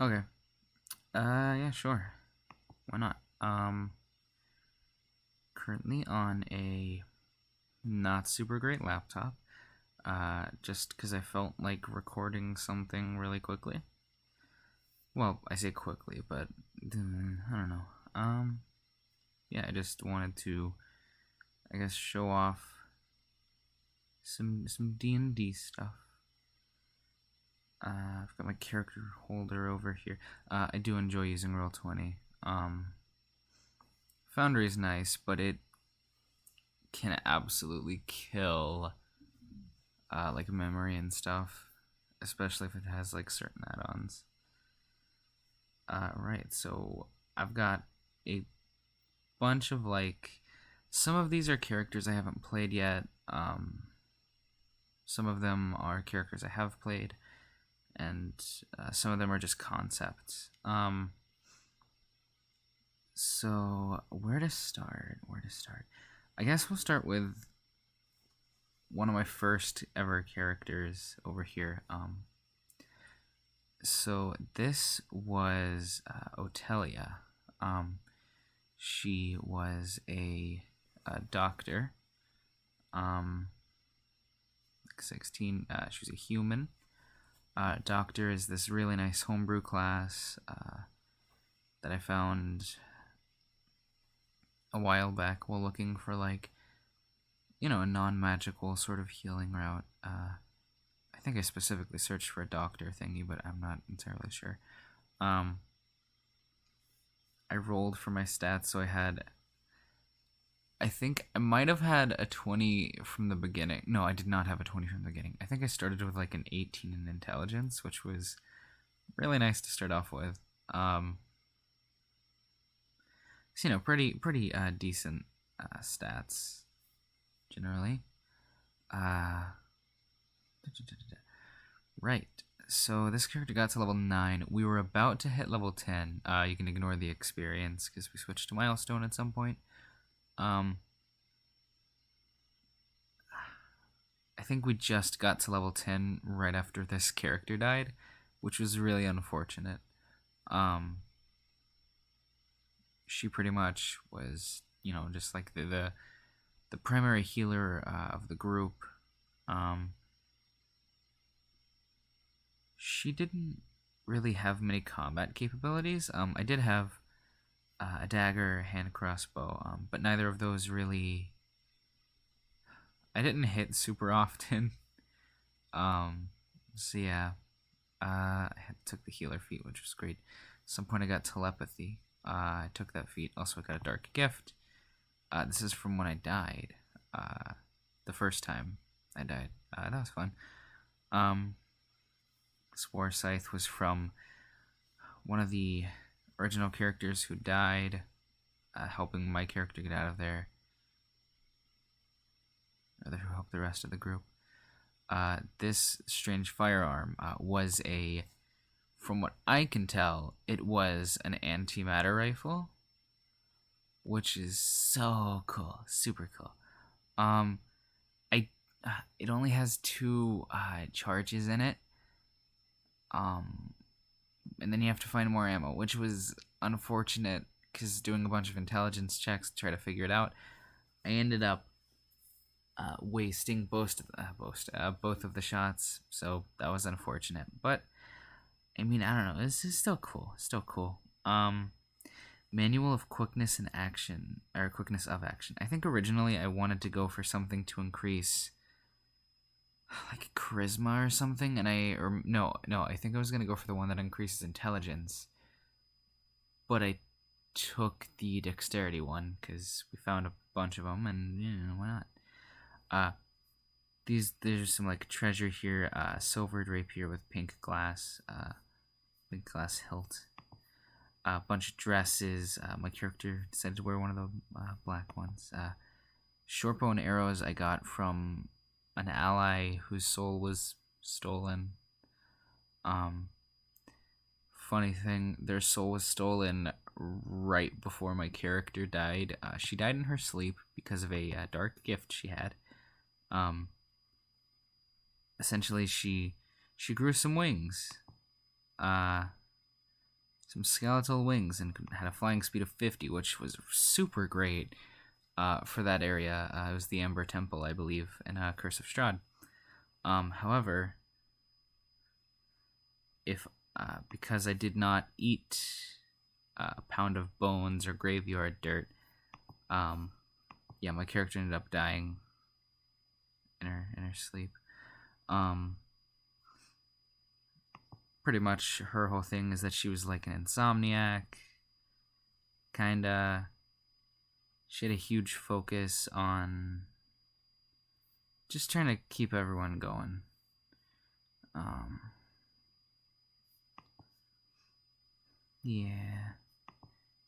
Okay. Yeah, sure. Why not? Currently on a not super great laptop. Just because I felt like recording something really quickly. Well, I say quickly, but I don't know. Yeah, I just wanted to, I guess, show off some D&D stuff. I've got my character holder over here. I do enjoy using Roll20. Foundry is nice, but it can absolutely kill like memory and stuff, especially if it has like certain add-ons. Right, so I've got a bunch of like some of these are characters I haven't played yet. Some of them are characters I have played, and some of them are just concepts. So where to start? Where to start? I guess we'll start with one of my first ever characters over here. So this was Otelia. She was a doctor. Like 16. She was a human. Doctor is this really nice homebrew class that I found a while back while looking for like a non-magical sort of healing route. I think I specifically searched for a doctor thingy, but I'm not entirely sure. I rolled for my stats, so I think I might have had a 20 from the beginning. No, I did not have a 20 from the beginning. I think I started with like an 18 in intelligence, which was really nice to start off with. So, pretty decent stats generally. Uh, right. So this character got to level 9. We were about to hit level 10. You can ignore the experience because we switched to milestone at some point. I think we just got to level 10 right after this character died, which was really unfortunate. She pretty much was, just like the primary healer of the group. She didn't really have many combat capabilities. I did have a dagger, hand crossbow, but neither of those really. I didn't hit super often. So yeah, I took the healer feat, which was great. At some point, I got telepathy. I took that feat. Also, I got a dark gift. This is from when I died. The first time I died. That was fun. Spore Scythe was from one of the original characters who died, helping my character get out of there, or who helped the rest of the group. This strange firearm was from what I can tell, it was an antimatter rifle, which is so cool, super cool. Um, I it only has two charges in it. And then you have to find more ammo, which was unfortunate because doing a bunch of intelligence checks to try to figure it out, I ended up wasting both of the shots, so that was unfortunate. But I mean, I don't know. This is still cool. Still cool. Manual of quickness and action, or quickness of action. I think originally I wanted to go for something to increase like charisma or something, and I think I was gonna go for the one that increases intelligence, but I took the dexterity one because we found a bunch of them, and why not? There's some like treasure here. Silvered rapier with pink glass hilt. A bunch of dresses. My character decided to wear one of the black ones. Short bow and arrows I got from an ally whose soul was stolen. Funny thing, their soul was stolen right before my character died. She died in her sleep because of a dark gift she had. Essentially, she grew some wings. some skeletal wings and had a flying speed of 50, which was super great for that area. It was the Amber Temple, I believe, in Curse of Strahd. However, if because I did not eat a pound of bones or graveyard dirt, yeah, my character ended up dying in her sleep. Pretty much her whole thing is that she was like an insomniac, kinda. She had a huge focus on just trying to keep everyone going. Yeah.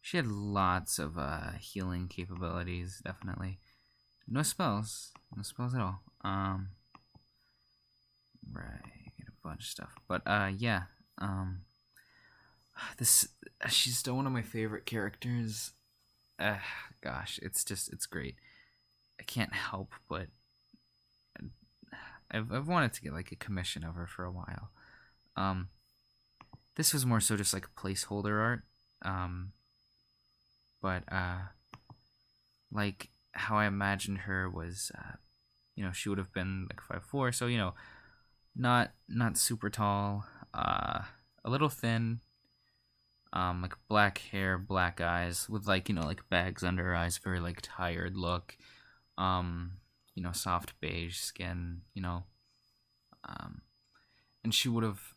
She had lots of healing capabilities, definitely. No spells. No spells at all. Right, get a bunch of stuff. But yeah. She's still one of my favorite characters. Gosh, it's great. I can't help but I've wanted to get like a commission of her for a while. This was more so just like placeholder art. But like how I imagined her was, she would have been like 5'4", so not super tall, a little thin, like black hair, black eyes, with like like bags under her eyes, very like tired look, soft beige skin, and she would have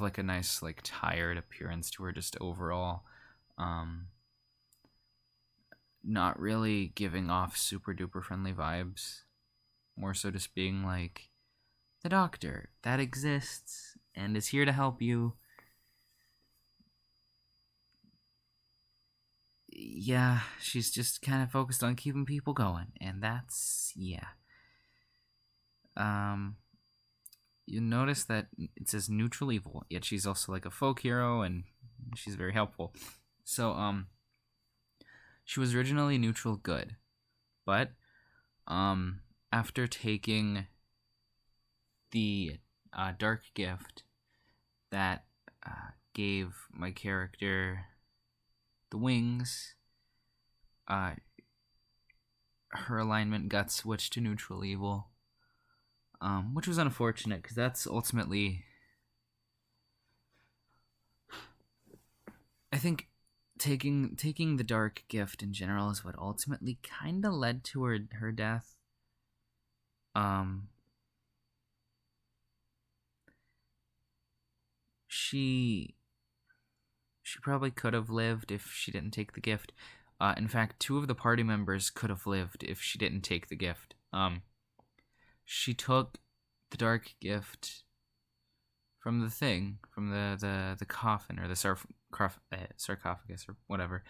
like a nice like tired appearance to her just overall. Not really giving off super duper friendly vibes, more so just being like the doctor that exists and is here to help you. Yeah, she's just kind of focused on keeping people going, and that's, yeah. You notice that it says neutral evil, yet she's also like a folk hero, and she's very helpful. So, she was originally neutral good, but after taking the dark gift that gave my character the wings, her alignment got switched to neutral evil, which was unfortunate because that's ultimately, I think, taking the dark gift in general is what ultimately kind of led to her death. She probably could have lived if she didn't take the gift. In fact, 2 of the party members could have lived if she didn't take the gift. She took the dark gift from the thing, from the coffin or the sarcophagus or whatever,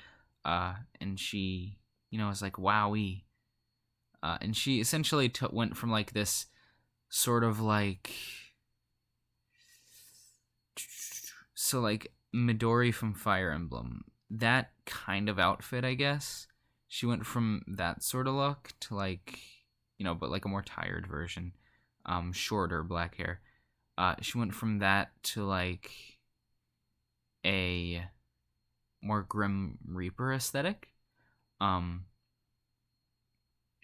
and she, was like, wowee. And she essentially went from like this sort of like, so like Midori from Fire Emblem, that kind of outfit, I guess. She went from that sort of look to like, but like a more tired version, shorter black hair. She went from that to like a more Grim Reaper aesthetic.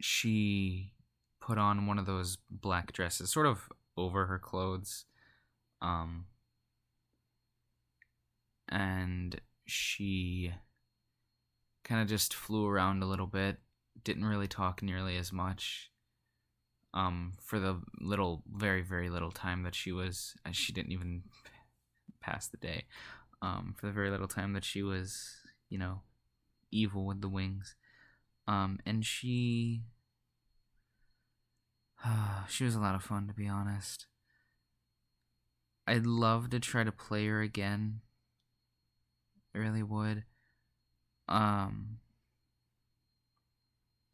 She put on one of those black dresses sort of over her clothes, and she kind of just flew around a little bit, didn't really talk nearly as much, for the very, very little time that she didn't even pass the day, for the very little time that she was, evil with the wings. And she was a lot of fun, to be honest. I'd love to try to play her again. I really would.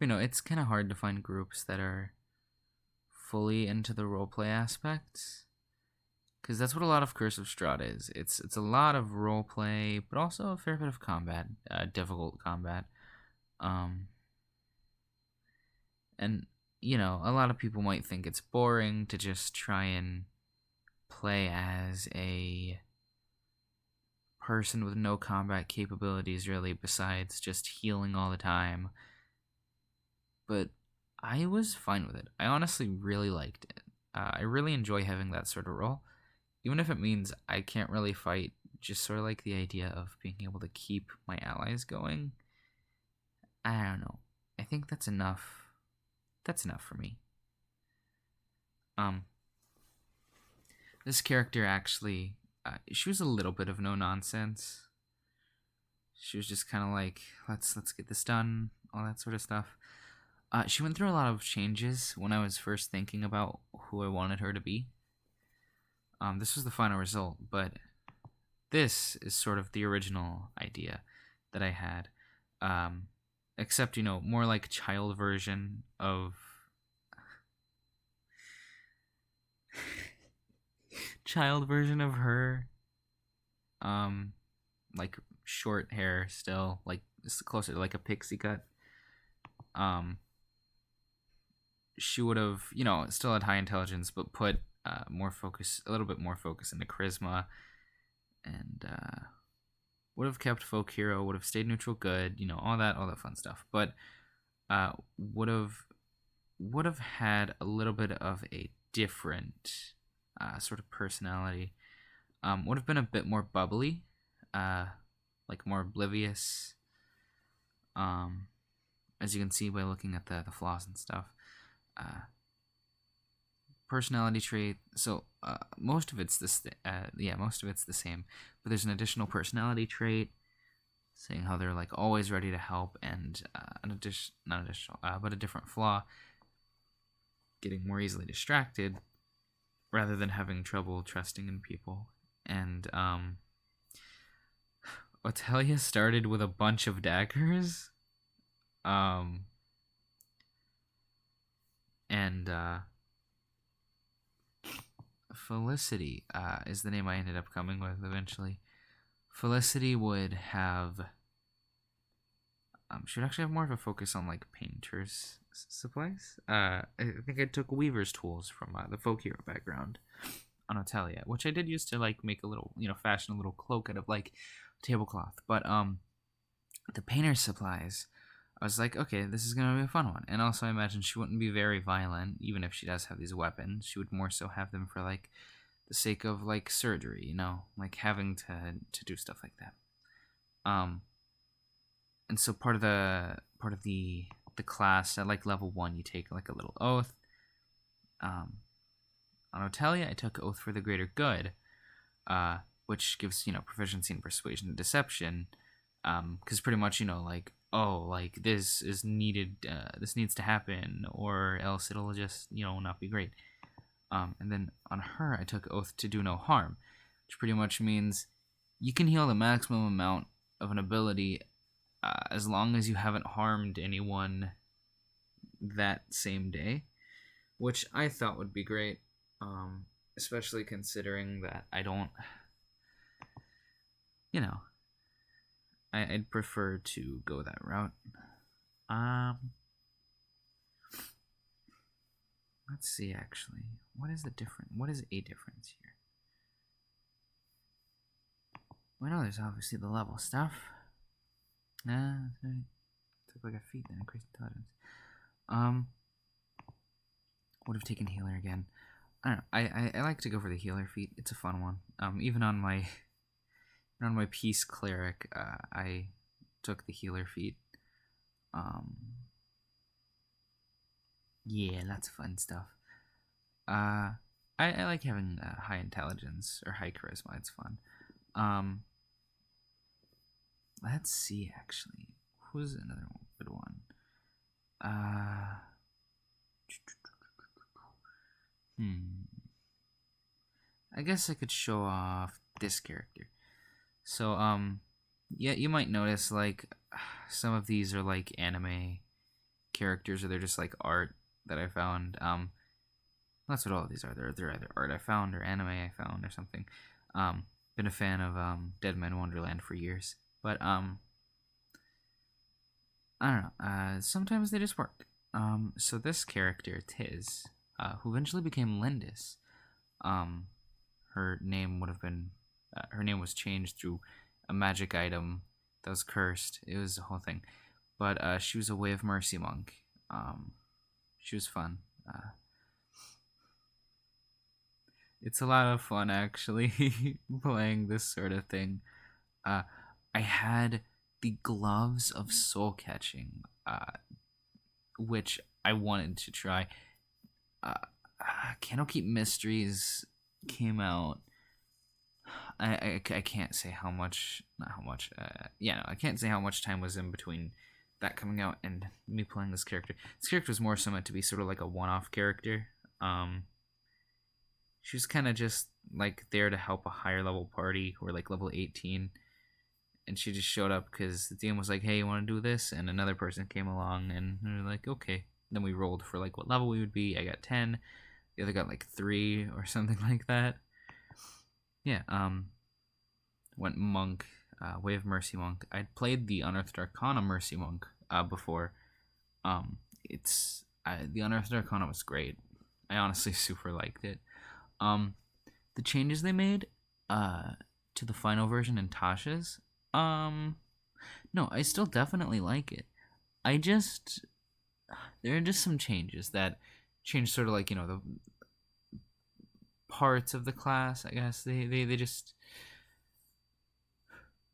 It's kind of hard to find groups that are fully into the roleplay aspects, because that's what a lot of Curse of Strahd is. It's a lot of roleplay, but also a fair bit of combat, difficult combat. And a lot of people might think it's boring to just try and play as a person with no combat capabilities really, besides just healing all the time. But I was fine with it. I honestly really liked it. I really enjoy having that sort of role, even if it means I can't really fight. Just sort of like the idea of being able to keep my allies going. I don't know. I think that's enough. That's enough for me. This character actually, she was a little bit of no nonsense. She was just kind of like, let's get this done, all that sort of stuff. She went through a lot of changes when I was first thinking about who I wanted her to be. This was the final result, but this is sort of the original idea that I had. Except, more like child version of child version of her. Like short hair still, like closer to like a pixie cut. She would have, still had high intelligence, but put a little bit more focus into charisma, and would have kept folk hero, would have stayed neutral good, all that fun stuff. But would have had a little bit of a different sort of personality. Would have been a bit more bubbly, like more oblivious. As you can see by looking at the flaws and stuff. Personality trait. So most of it's the same. But there's an additional personality trait, saying how they're like always ready to help, and but a different flaw, getting more easily distracted, rather than having trouble trusting in people. And Otelia started with a bunch of daggers. And Felicity is the name I ended up coming with eventually. Felicity would have... she would actually have more of a focus on like painter's supplies. I think I took weaver's tools from the folk hero background on Otelia, which I did use to like make a little, fashion a little cloak out of like tablecloth. But the painter's supplies, I was like, okay, this is going to be a fun one. And also I imagine she wouldn't be very violent, even if she does have these weapons. She would more so have them for like the sake of like surgery, like having to do stuff like that. And so part of the class at like level 1, you take like a little oath. On Otelia, I took Oath for the Greater Good, which gives, proficiency in persuasion and deception. Because pretty much, like, oh, like this is needed, this needs to happen, or else it'll just, not be great. And then on her, I took Oath to do no harm, which pretty much means you can heal the maximum amount of an ability as long as you haven't harmed anyone that same day, which I thought would be great, especially considering that I don't, I'd prefer to go that route. Let's see, actually. What is a difference here? Well, I know there's obviously the level stuff. Took like a feat then, increased intelligence. Would have taken healer again. I don't know. I like to go for the healer feat. It's a fun one. Even on my peace cleric, I took the healer feat. Yeah, lots of fun stuff. I like having high intelligence or high charisma. It's fun. Let's see, actually. Who's another good one? I guess I could show off this character. So, yeah, you might notice, like, some of these are, like, anime characters, or they're just, like, art that I found. That's what all of these are. They're either art I found, or anime I found, or something. Been a fan of, Dead Man Wonderland for years. But, I don't know, sometimes they just work. So this character, Tiz, who eventually became Lindis, her name would have been, her name was changed through a magic item that was cursed. It was a whole thing. But she was a Way of Mercy monk. She was fun. It's a lot of fun, actually, playing this sort of thing. I had the Gloves of Soul Catching, which I wanted to try. Candlekeep Mysteries came out. I can't say how much, not how much. Yeah, no, I can't say how much time was in between that coming out and me playing this character. This character was more so meant to be sort of like a one-off character. She was kind of just like there to help a higher level party who were like level 18, and she just showed up because the DM was like, "Hey, you want to do this?" And another person came along, and we were like, "Okay." Then we rolled for like what level we would be. I got 10. The other got like 3 or something like that. Yeah. Went monk, Way of Mercy monk. I'd played the Unearthed Arcana Mercy monk before. The Unearthed Arcana was great. I honestly super liked it. The changes they made to the final version in Tasha's, no, I still definitely like it. There are just some changes that change sort of like, the parts of the class, I guess. They just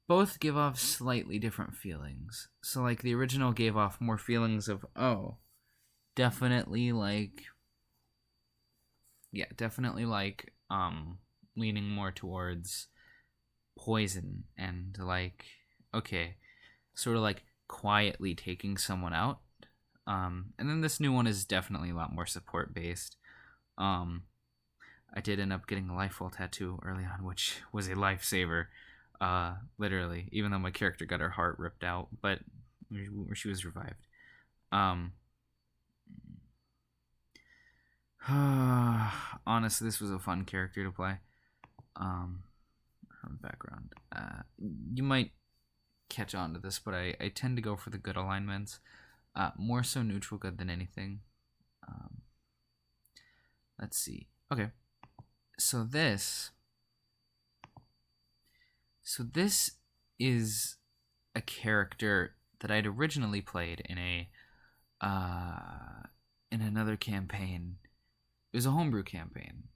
both give off slightly different feelings. So like the original gave off more feelings of, definitely like leaning more towards poison and like, okay, sort of like quietly taking someone out. And then this new one is definitely a lot more support based. I did end up getting a Lifefall tattoo early on, which was a lifesaver, literally, even though my character got her heart ripped out, but she was revived. Honestly, this was a fun character to play. Her background. You might catch on to this, but I tend to go for the good alignments. More so neutral good than anything. Let's see. Okay. So this is a character that I'd originally played in another campaign. It was a homebrew campaign,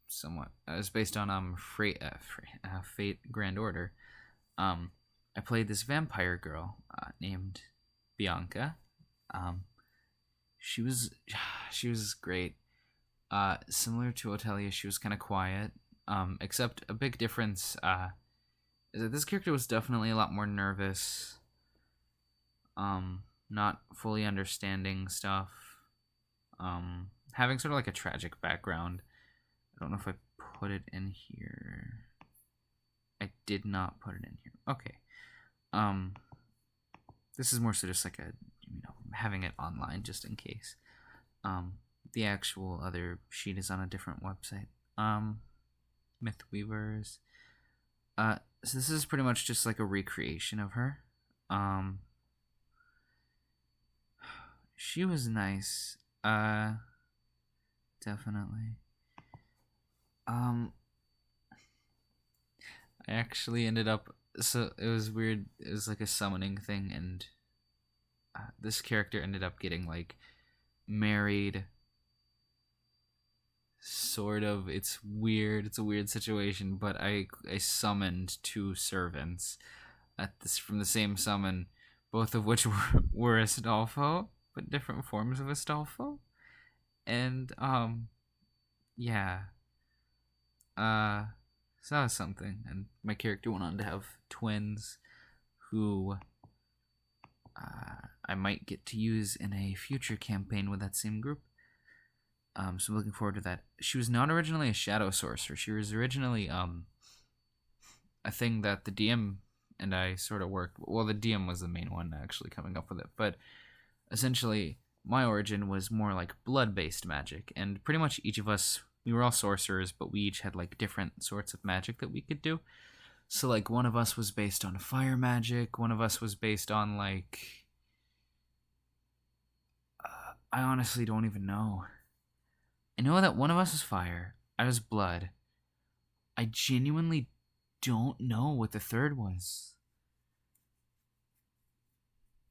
somewhat. It was based on Fate Grand Order. I played this vampire girl named Bianca. She was great. Similar to Otelia, she was kind of quiet. Except a big difference is that this character was definitely a lot more nervous. Not fully understanding stuff. Having sort of like a tragic background. I don't know if I put it in here. I did not put it in here. Okay. This is more so just like having it online just in case. The actual other sheet is on a different website. Myth Weavers. So this is pretty much just like a recreation of her. She was nice. Definitely. I actually ended up, so it was weird. It was like a summoning thing, and this character ended up getting like married. Sort of. It's weird. It's a weird situation, but I summoned 2 servants from the same summon, both of which were Astolfo, but different forms of Astolfo. And yeah. So that was something. And my character went on to have twins who I might get to use in a future campaign with that same group. So I'm looking forward to that. She was not originally a shadow sorcerer. She was originally a thing that the DM and I sort of worked. Well, the DM was the main one actually coming up with it, but essentially my origin was more like blood-based magic, and pretty much each of us, we were all sorcerers, but we each had like different sorts of magic that we could do. So like one of us was based on fire magic, one of us was based on like I honestly don't even know. I know that one of us was fire. I was blood. I genuinely don't know what the third was.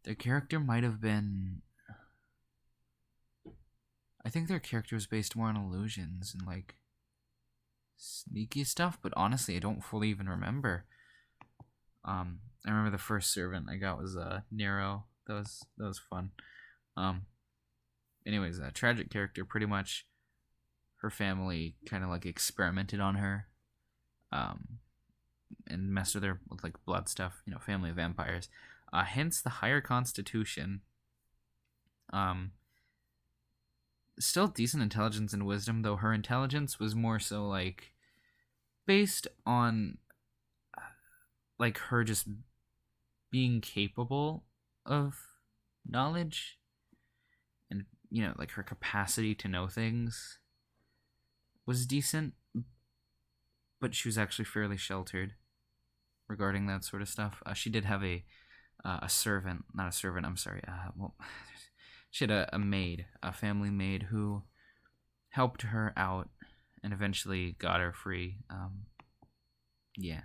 Their character might have been... I think their character was based more on illusions and, like, sneaky stuff, but honestly, I don't fully even remember. I remember the first servant I got was Nero. That was fun. Anyways, a tragic character. Pretty much, her family kind of like experimented on her, and messed with her with like blood stuff. You know, family of vampires. Hence the higher constitution. Still decent intelligence and wisdom, though her intelligence was more so like based on like her just being capable of knowledge, and you know, like her capacity to know things was decent, but she was actually fairly sheltered regarding that sort of stuff. She did have a servant, not a servant, I'm sorry, well, she had a maid, a family maid, who helped her out and eventually got her free. Yeah.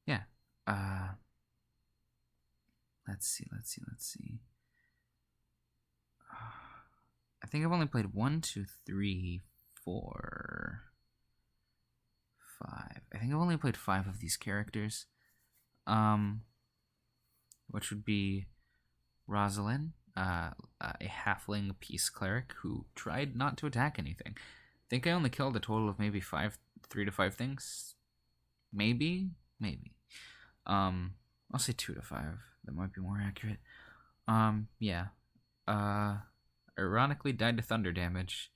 Yeah. Let's see. I think I've only played 1, 2, 3, 4, 5. I think I've only played 5 of these characters. Which would be Rosalind, a halfling peace cleric who tried not to attack anything. I think I only killed a total of maybe 3 to 5 things. Maybe. I'll say 2 to 5. That might be more accurate. Yeah. Ironically died to thunder damage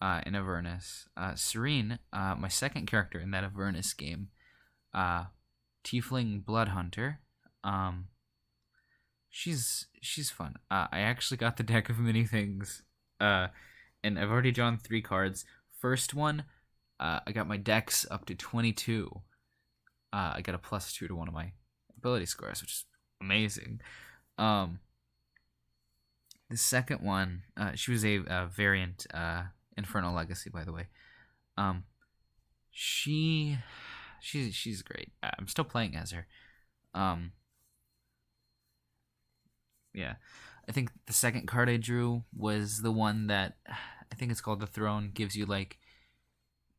in Avernus. Serene, my second character in that Avernus game, Tiefling Bloodhunter. She's fun. I actually got the deck of many things, and I've already drawn 3 cards. First one, I got my dex up to 22. I got a +2 to one of my ability scores, which is amazing. The second one, she was a variant Infernal Legacy, by the way. She's great. I'm still playing as her. Yeah, I think the second card I drew was the one that I think it's called the Throne. Gives you like,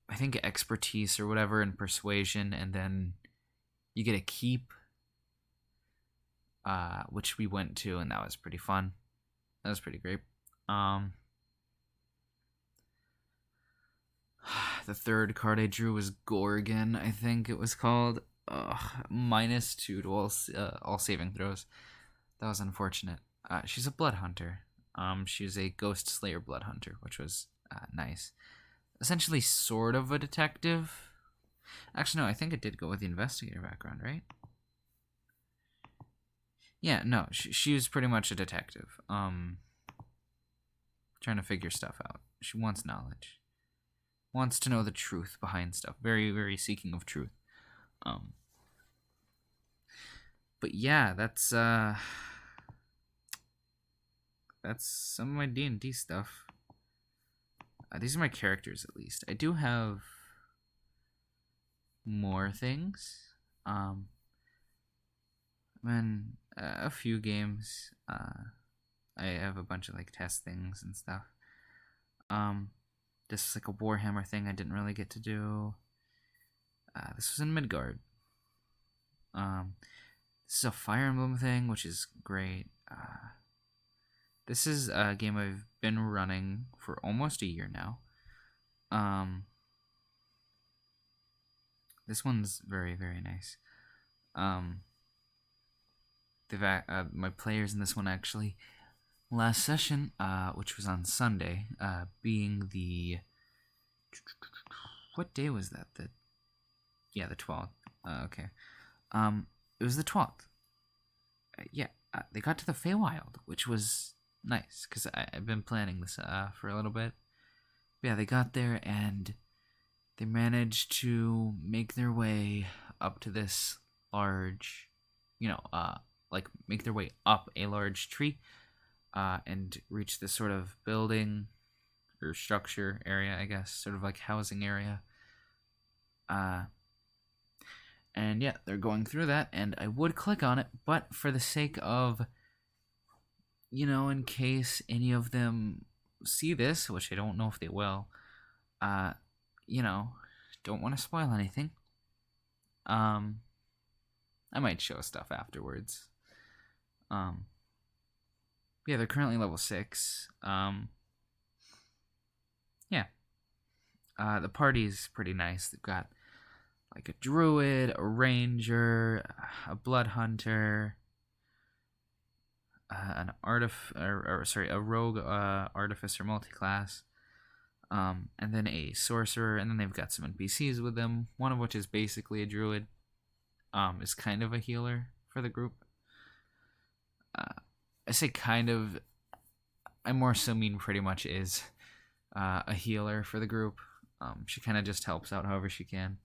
I think, expertise or whatever in persuasion, and then you get a keep, which we went to, and that was pretty fun. That was pretty great. The third card I drew was Gorgon, I think it was called. -2 to all saving throws. That was unfortunate. She's a blood hunter. She's a ghost slayer blood hunter, which was nice. Essentially, sort of a detective. Actually, no, I think it did go with the investigator background, right? Yeah, no, she was pretty much a detective. Trying to figure stuff out. She wants knowledge. Wants to know the truth behind stuff. Very, very seeking of truth. But yeah, that's some of my D&D stuff. These are my characters, at least. I do have more things. A few games. I have a bunch of like test things and stuff. This is like a Warhammer thing I didn't really get to do. This was in Midgard. This is a Fire Emblem thing, which is great. This is a game I've been running for almost a year now. This one's very, very nice. My players in this one actually, last session, which was on Sunday, being the... What day was that? The 12th. Okay. It was the 12th. They got to the Feywild, which was nice, because I've been planning this for a little bit. But yeah, they got there, and they managed to make their way up to this large, make their way up a large tree, and reach this sort of building, or structure area, I guess, sort of like housing area. And yeah, they're going through that, and I would click on it, but for the sake of, in case any of them see this, which I don't know if they will, don't want to spoil anything. I might show stuff afterwards. Yeah, they're currently level 6. Yeah. The party's pretty nice. They've got like a druid, a ranger, a bloodhunter, a rogue artificer multiclass, and then a sorcerer, and then they've got some NPCs with them. One of which is basically a druid. Is kind of a healer for the group. I say kind of. I more so mean pretty much is a healer for the group. She kind of just helps out however she can.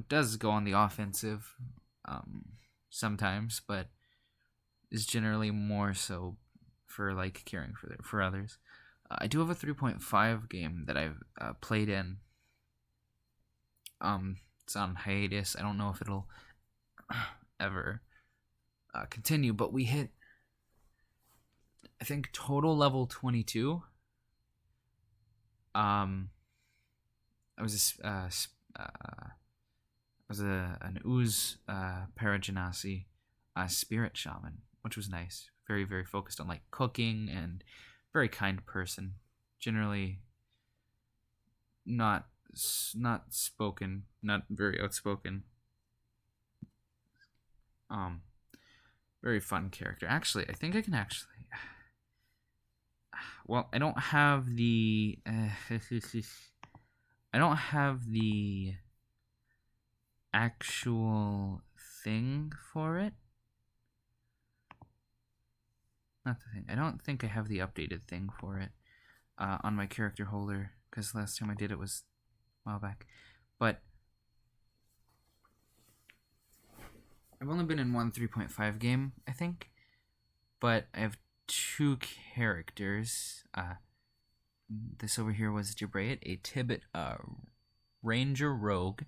Does go on the offensive sometimes, but is generally more so for like caring for others. I do have a 3.5 game that I've played in. It's on hiatus. I don't know if it'll ever continue, but we hit, I think, total level 22. I was an Ooze Paragenasi spirit shaman, which was nice. Very, very focused on like cooking, and very kind person. Generally not spoken, not very outspoken. Very fun character. Actually, I think I can actually. Well, I don't have the. I don't have the actual thing for it. Not the thing. I don't think I have the updated thing for it on my character holder, because last time I did it was a while back. But I've only been in one 3.5 game, I think. But I have 2 characters. This over here was Jabrayet, a Tibet ranger rogue.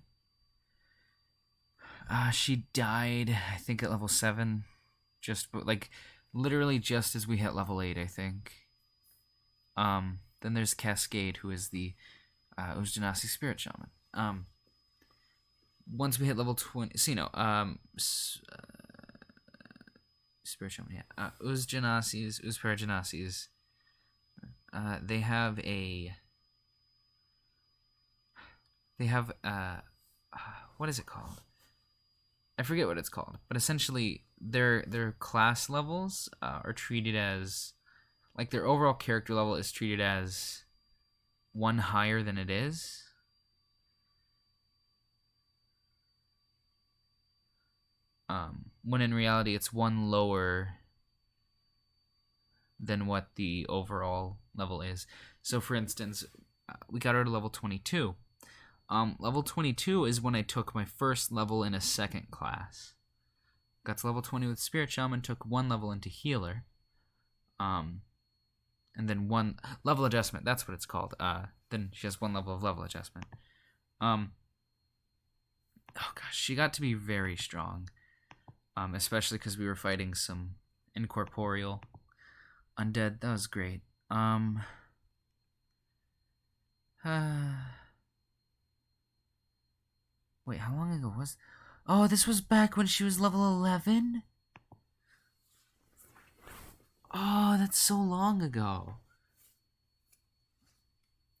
She died, I think, at level 7. Literally just as we hit level 8, I think. Then there's Cascade, who is the Uzjanasi Spirit Shaman. Once we hit level 20, Spirit Shaman, yeah. Uzparagenasis, they have what is it called? I forget what it's called, but essentially their class levels are treated as, like, their overall character level is treated as 1 higher than it is. When in reality it's 1 lower than what the overall level is. So for instance, we got her to level 22. Level 22 is when I took my first level in a second class. Got to level 20 with Spirit Shaman, took 1 level into Healer. And then 1 level adjustment, that's what it's called. Then she has 1 level of level adjustment. Oh gosh, she got to be very strong. Especially because we were fighting some incorporeal undead. That was great. Wait, how long ago was... Oh, this was back when she was level 11? Oh, that's so long ago.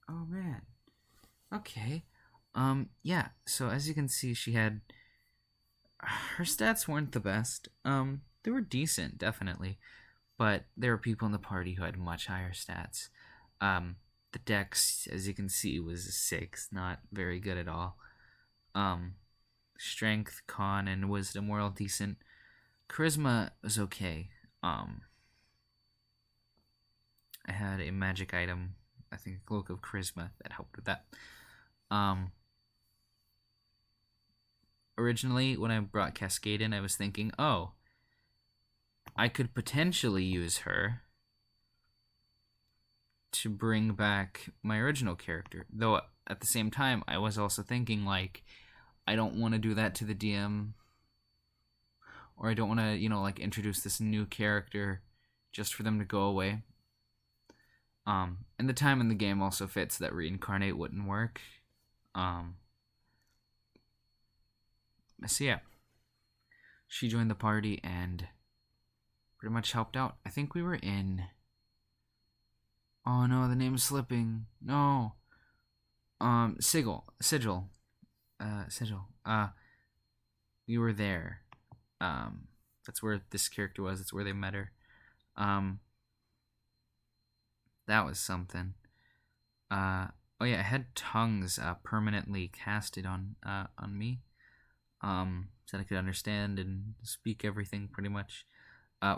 Oh, man. Okay. Yeah, so as you can see, she had... Her stats weren't the best. They were decent, definitely. But there were people in the party who had much higher stats. The dex, as you can see, was a 6. Not very good at all. Strength, con, and wisdom were all decent. Charisma was okay. I had a magic item, I think a Cloak of Charisma, that helped with that. Originally, when I brought Cascade in, I was thinking, oh, I could potentially use her to bring back my original character. Though at the same time, I was also thinking, like, I don't want to do that to the DM, or I don't want to, like, introduce this new character just for them to go away. And the time in the game also fits that reincarnate wouldn't work. So yeah, she joined the party and pretty much helped out. I think we were in... Oh no, the name's slipping. No. Sigil. We were there. That's where this character was. That's where they met her. That was something. Oh yeah, I had tongues permanently casted on me. So I could understand and speak everything pretty much.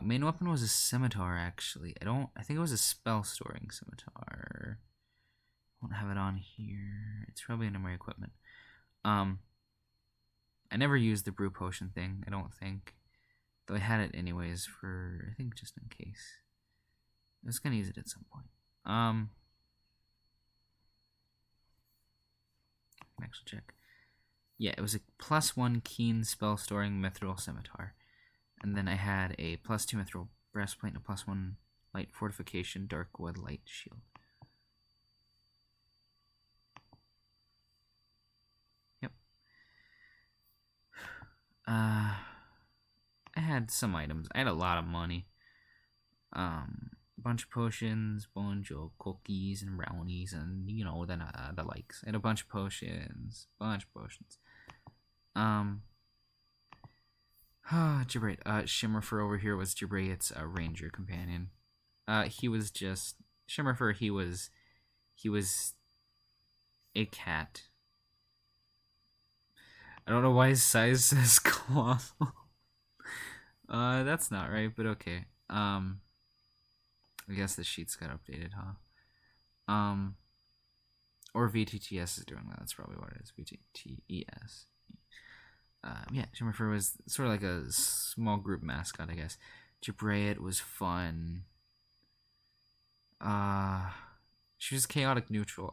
Main weapon was a scimitar, actually. I think it was a spell storing scimitar. I won't have it on here. It's probably under my equipment. I never used the brew potion thing, I don't think. Though I had it anyways for, I think, just in case. I was gonna use it at some point. I can actually check. Yeah, it was a +1 keen spell storing mithril scimitar. And then I had a +2 mithril breastplate and a +1 light fortification dark wood light shield. Yep. I had some items. I had a lot of money. A bunch of potions, bunch of cookies and brownies, and then the likes. I had a bunch of potions. Gibrate. Shimmerfur over here was Gibrate's ranger companion. He was just Shimmerfur. He was a cat. I don't know why his size says colossal. That's not right, but okay. I guess the sheets got updated, huh? Or VTTS is doing that. That's probably what it is. VTTES. Yeah, Shimmerfur was sort of like a small group mascot, I guess. Gibrate was fun. She was chaotic neutral.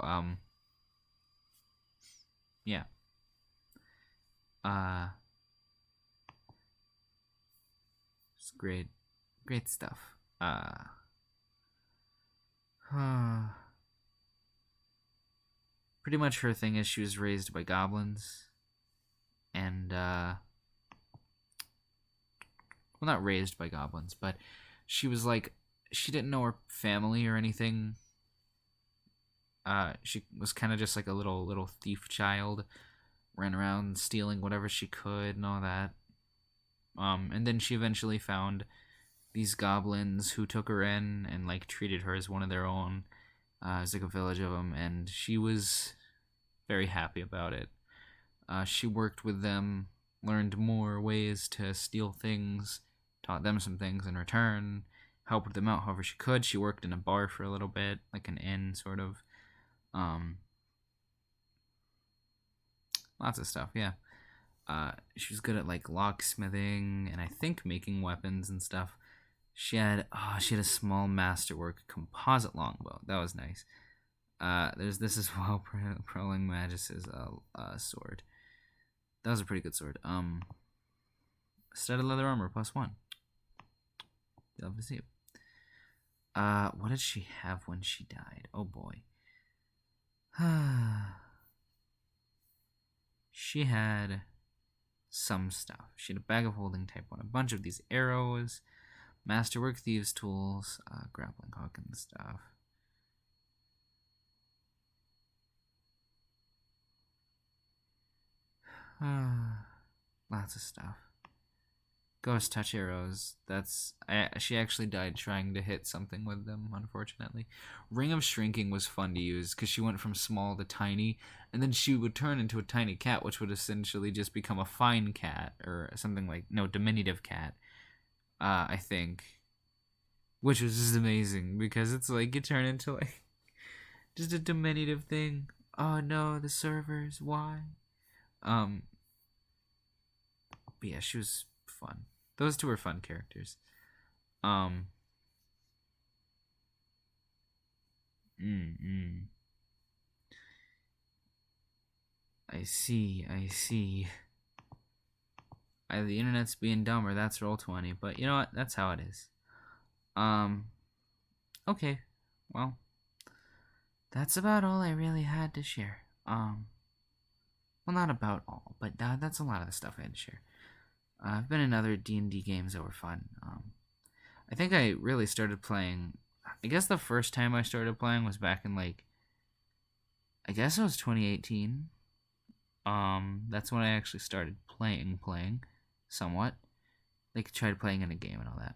Yeah. It's great stuff. Pretty much her thing is she was raised by goblins. And, well, not raised by goblins, but she was like, she didn't know her family or anything. She was kind of just like a little thief child, ran around stealing whatever she could and all that. And then she eventually found these goblins who took her in and like treated her as one of their own. It was like a village of them, and she was very happy about it. She worked with them, learned more ways to steal things, taught them some things in return, helped them out however she could. She worked in a bar for a little bit, like an inn, sort of. Lots of stuff, yeah. She was good at like locksmithing and I think making weapons and stuff. She had a small masterwork composite longbow. That was nice. There's this as well, Prowling Magus' sword. That was a pretty good sword. Studded leather armor +1. You'll have to see it. What did she have when she died? Oh boy. She had some stuff. She had a bag of holding type 1, a bunch of these arrows, masterwork thieves tools, grappling hook and stuff. Lots of stuff. Ghost touch arrows. She actually died trying to hit something with them, unfortunately. Ring of Shrinking was fun to use because she went from small to tiny, and then she would turn into a tiny cat, which would essentially just become a fine cat or something like diminutive cat. I think, which was just amazing because it's like you turn into like just a diminutive thing. Oh no, the servers. Why? But yeah, she was fun. Those two were fun characters. Mm-mm. I see. Either the internet's being dumb or that's Roll20, but you know what? That's how it is. Okay. Well, that's about all I really had to share. Well, not about all, but that's a lot of the stuff I had to share. I've been in other D&D games that were fun. I think I really started playing. I guess the first time I started playing was back in I guess it was 2018. That's when I actually started playing, somewhat. Tried playing in a game and all that.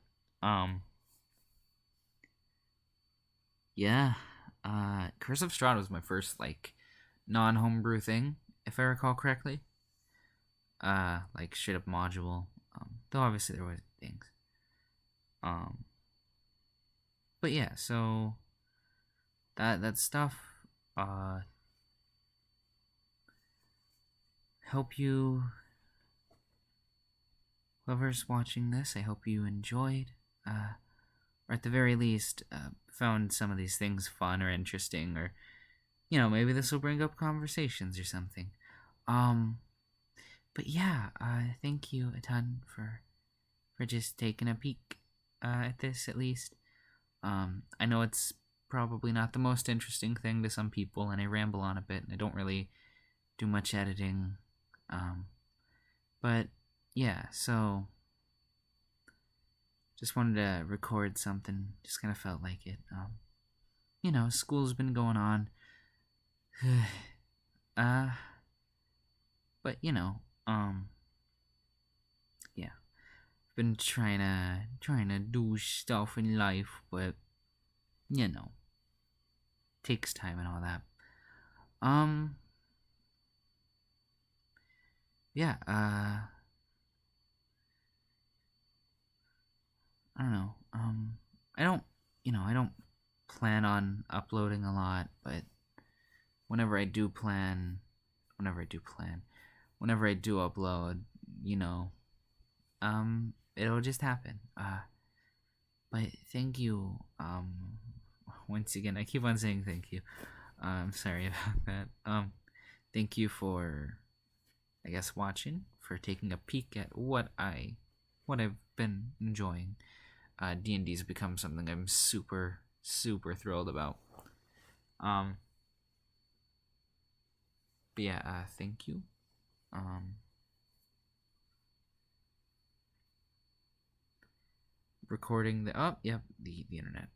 Yeah. Curse of Strahd was my first non-homebrew thing, if I recall correctly. Straight up module. Though obviously there was things. But yeah, so that stuff hope you, whoever's watching this, I hope you enjoyed, or at the very least found some of these things fun or interesting, or maybe this will bring up conversations or something. But yeah, thank you a ton for just taking a peek at this, at least. I know it's probably not the most interesting thing to some people, and I ramble on a bit, and I don't really do much editing. But yeah, so just wanted to record something. Just kind of felt like it. School's been going on. But yeah, been trying to do stuff in life, but takes time and all that. Yeah, I don't know. I don't plan on uploading a lot, but whenever I do upload, it'll just happen. But thank you. Once again, I keep on saying thank you. I'm sorry about that. Thank you for, I guess, watching, for taking a peek at what I've been enjoying. D&D's become something I'm super thrilled about. But yeah, thank you. Recording the the internet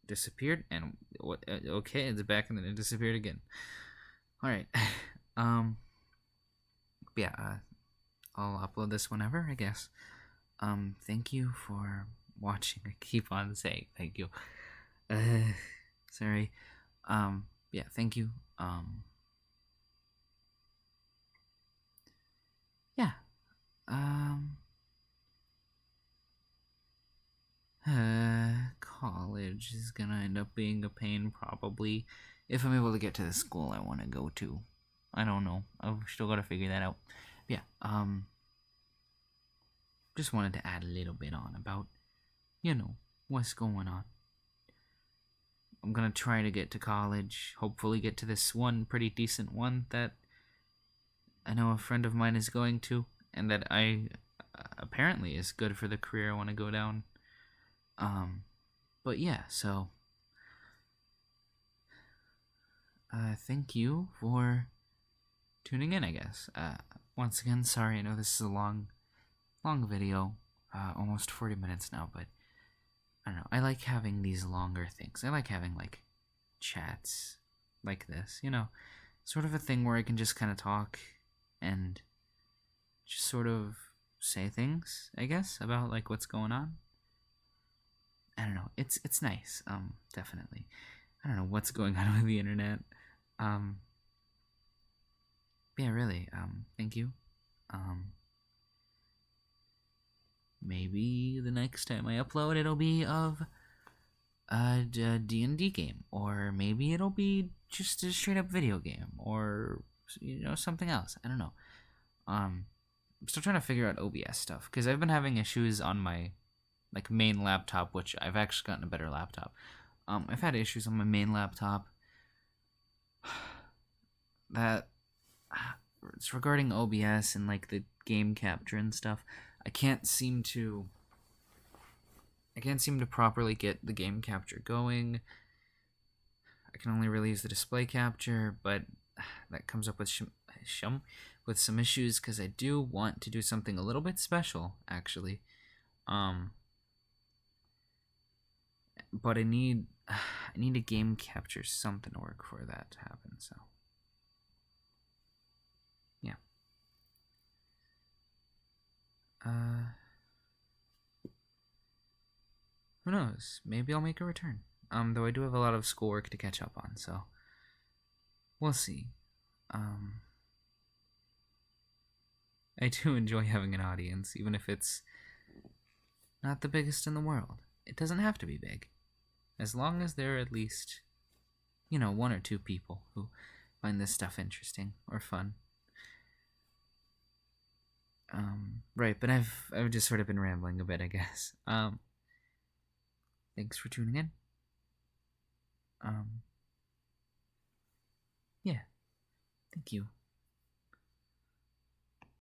disappeared, and what? Okay, it's back, and then it disappeared again. All right. Yeah. I'll upload this whenever, I guess. Thank you for watching. I keep on saying thank you. Sorry. Yeah, thank you. Yeah. College is gonna end up being a pain, probably, if I'm able to get to the school I want to go to. I don't know. I've still got to figure that out. Yeah. Just wanted to add a little bit on about, what's going on. I'm gonna try to get to college. Hopefully, get to this one pretty decent one that I know a friend of mine is going to, and that I apparently is good for the career I want to go down. But yeah, so thank you for tuning in, I guess. Once again, sorry, I know this is a long video, almost 40 minutes now, but I don't know. I like having these longer things. I like having chats like this, sort of a thing where I can just kind of talk and just sort of say things, I guess, about what's going on. I don't know. It's nice. Definitely. I don't know what's going on with the internet. Yeah, really. Thank you. Maybe the next time I upload, it'll be of a D&D game, or maybe it'll be just a straight up video game, or something else. I don't know. I'm still trying to figure out OBS stuff, because I've been having issues on my main laptop, which I've actually gotten a better laptop. I've had issues on my main laptop. That it's regarding OBS and like the game capture and stuff. I can't seem to properly get the game capture going. I can only really use the display capture, but that comes up with with some issues because I do want to do something a little bit special, actually. But I need a game capture something to work for that to happen. So yeah. Who knows? Maybe I'll make a return. Though I do have a lot of schoolwork to catch up on, so we'll see. I do enjoy having an audience, even if it's not the biggest in the world. It doesn't have to be big. As long as there are at least, one or two people who find this stuff interesting or fun. Right, but I've just sort of been rambling a bit, I guess. Thanks for tuning in. Yeah. Thank you.